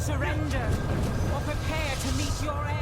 Surrender, or prepare to meet your end.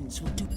friends will do.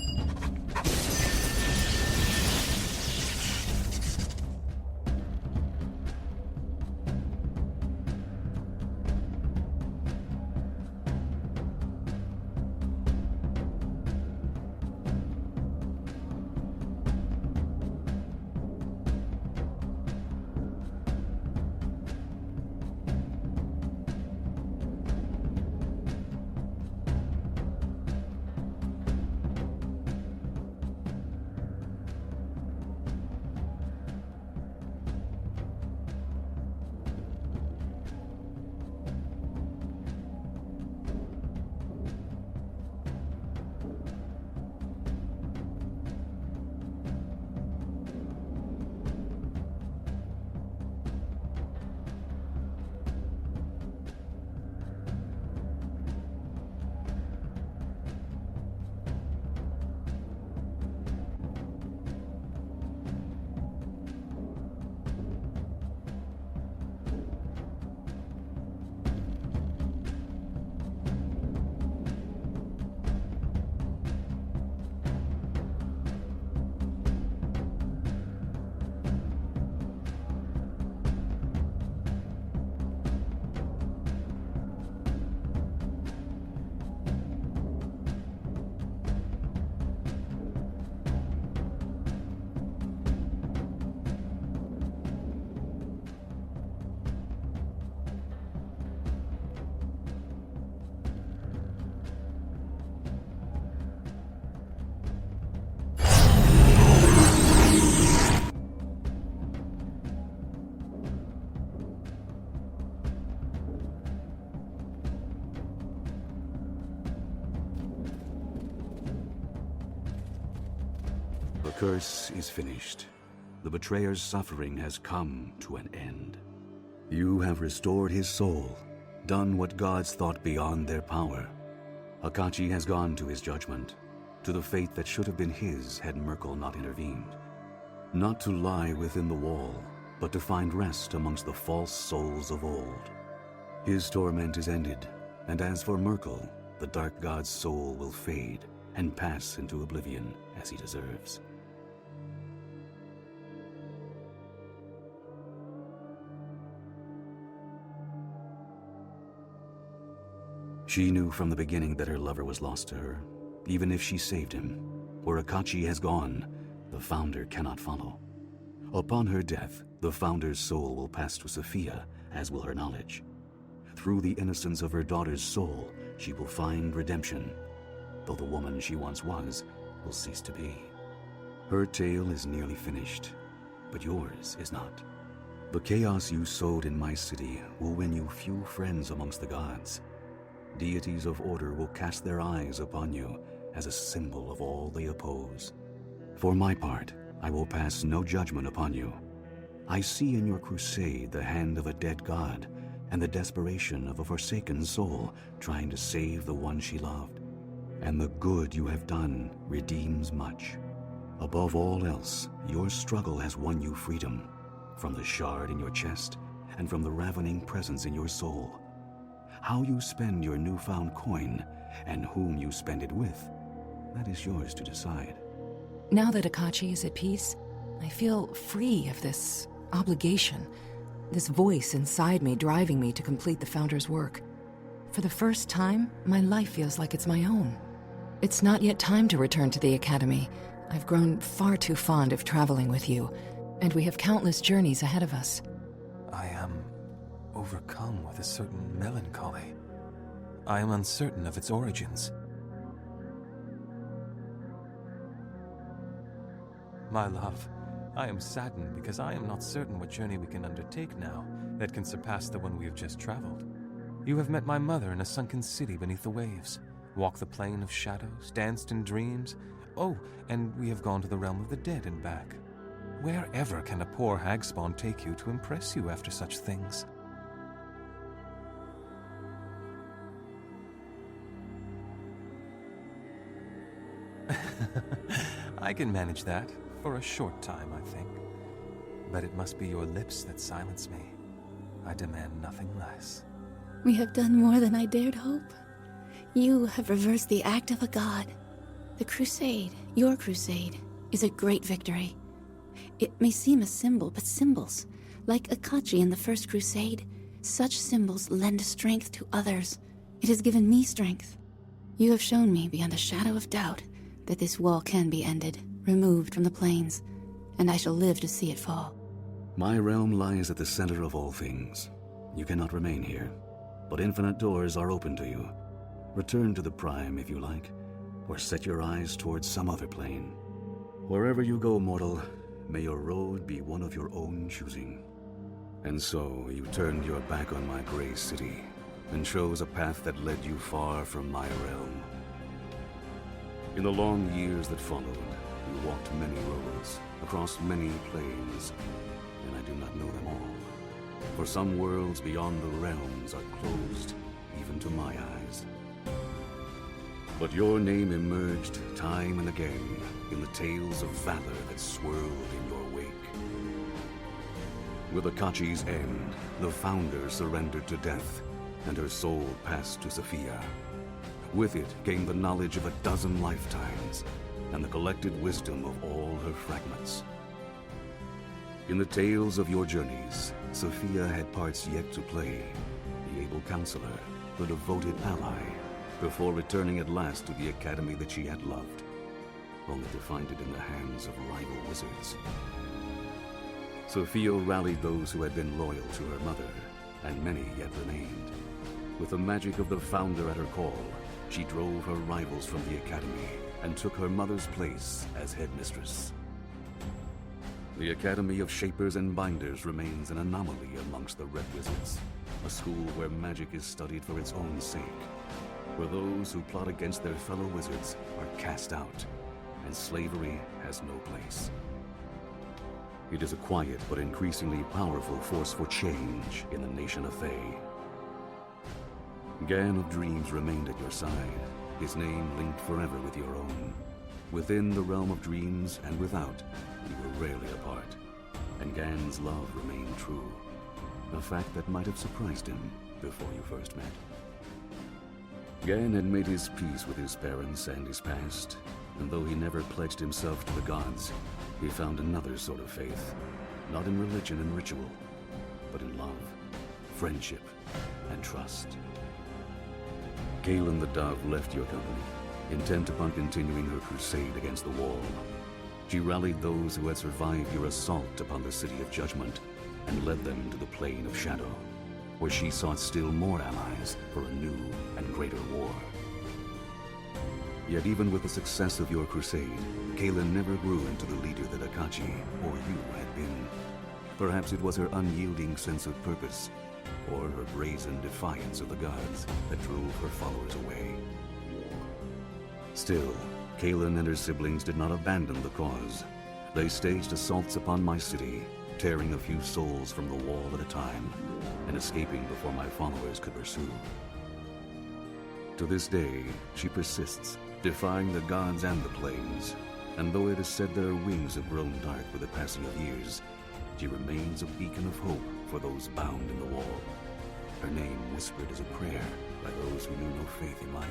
The curse is finished. The betrayer's suffering has come to an end. You have restored his soul, done what gods thought beyond their power. Akachi has gone to his judgment, to the fate that should have been his had Merkel not intervened. Not to lie within the wall, but to find rest amongst the false souls of old. His torment is ended, and as for Merkel, the dark god's soul will fade and pass into oblivion as he deserves. She knew from the beginning that her lover was lost to her, even if she saved him. Where Akachi has gone, the Founder cannot follow. Upon her death, the Founder's soul will pass to Sophia, as will her knowledge. Through the innocence of her daughter's soul, she will find redemption, though the woman she once was will cease to be. Her tale is nearly finished, but yours is not. The chaos you sowed in my city will win you few friends amongst the gods. Deities of order will cast their eyes upon you as a symbol of all they oppose. For my part, I will pass no judgment upon you. I see in your crusade the hand of a dead god and the desperation of a forsaken soul trying to save the one she loved. And the good you have done redeems much. Above all else, your struggle has won you freedom, from the shard in your chest and from the ravening presence in your soul. How you spend your newfound coin and whom you spend it with, that is yours to decide. Now that Akachi is at peace, I feel free of this obligation, this voice inside me driving me to complete the Founder's work. For the first time, my life feels like it's my own. It's not yet time to return to the Academy. I've grown far too fond of traveling with you, and we have countless journeys ahead of us. I am overcome with a certain melancholy. I am uncertain of its origins. My love, I am saddened because I am not certain what journey we can undertake now that can surpass the one we have just traveled. You have met my mother in a sunken city beneath the waves, walked the plain of shadows, danced in dreams. Oh, and we have gone to the realm of the dead and back. Wherever can a poor hag spawn take you to impress you after such things? I can manage that, for a short time, I think. But it must be your lips that silence me. I demand nothing less. We have done more than I dared hope. You have reversed the act of a god. The crusade, your crusade, is a great victory. It may seem a symbol, but symbols, like Akachi in the First Crusade, such symbols lend strength to others. It has given me strength. You have shown me beyond a shadow of doubt that this wall can be ended, removed from the plains, and I shall live to see it fall. My realm lies at the center of all things. You cannot remain here, but infinite doors are open to you. Return to the Prime if you like, or set your eyes towards some other plane. Wherever you go, mortal, may your road be one of your own choosing. And so you turned your back on my gray city, and chose a path that led you far from my realm. In the long years that followed, you walked many roads, across many plains, and I do not know them all. For some worlds beyond the realms are closed, even to my eyes. But your name emerged time and again in the tales of valor that swirled in your wake. With Akachi's end, the founder surrendered to death, and her soul passed to Sophia. With it came the knowledge of a dozen lifetimes, and the collected wisdom of all her fragments. In the tales of your journeys, Sophia had parts yet to play, the able counselor, the devoted ally, before returning at last to the academy that she had loved, only to find it in the hands of rival wizards. Sophia rallied those who had been loyal to her mother, and many yet remained. With the magic of the founder at her call, she drove her rivals from the academy and took her mother's place as headmistress. The Academy of Shapers and Binders remains an anomaly amongst the Red Wizards, a school where magic is studied for its own sake, where those who plot against their fellow wizards are cast out, and slavery has no place. It is a quiet but increasingly powerful force for change in the nation of Thay. Gan of Dreams remained at your side, his name linked forever with your own. Within the realm of dreams and without, you were rarely apart, and Gan's love remained true, a fact that might have surprised him before you first met. Gan had made his peace with his parents and his past, and though he never pledged himself to the gods, he found another sort of faith, not in religion and ritual, but in love, friendship, and trust. Galen the Dove left your company, intent upon continuing her crusade against the wall. She rallied those who had survived your assault upon the City of Judgment and led them to the Plane of Shadow, where she sought still more allies for a new and greater war. Yet even with the success of your crusade, Galen never grew into the leader that Akachi, or you, had been. Perhaps it was her unyielding sense of purpose, or her brazen defiance of the gods that drove her followers away. Still, Kaelin and her siblings did not abandon the cause. They staged assaults upon my city, tearing a few souls from the wall at a time, and escaping before my followers could pursue. To this day, she persists, defying the gods and the plains, and though it is said their wings have grown dark with the passing of years, she remains a beacon of hope for those bound in the wall, her name whispered as a prayer by those who knew no faith in life.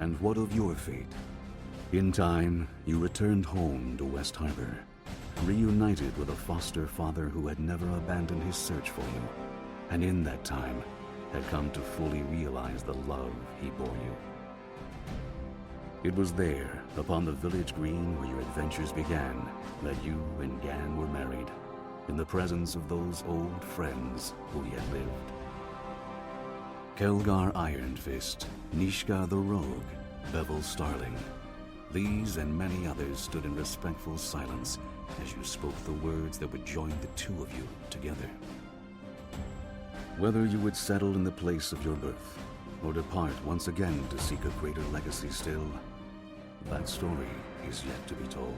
And what of your fate? In time, you returned home to West Harbor, reunited with a foster father who had never abandoned his search for you, and in that time had come to fully realize the love he bore you. It was there, upon the village green where your adventures began, that you and Gan were married, in the presence of those old friends who yet lived. Kelgar Ironfist, Nishka the Rogue, Bevel Starling. These and many others stood in respectful silence as you spoke the words that would join the two of you together. Whether you would settle in the place of your birth, or depart once again to seek a greater legacy still, that story is yet to be told.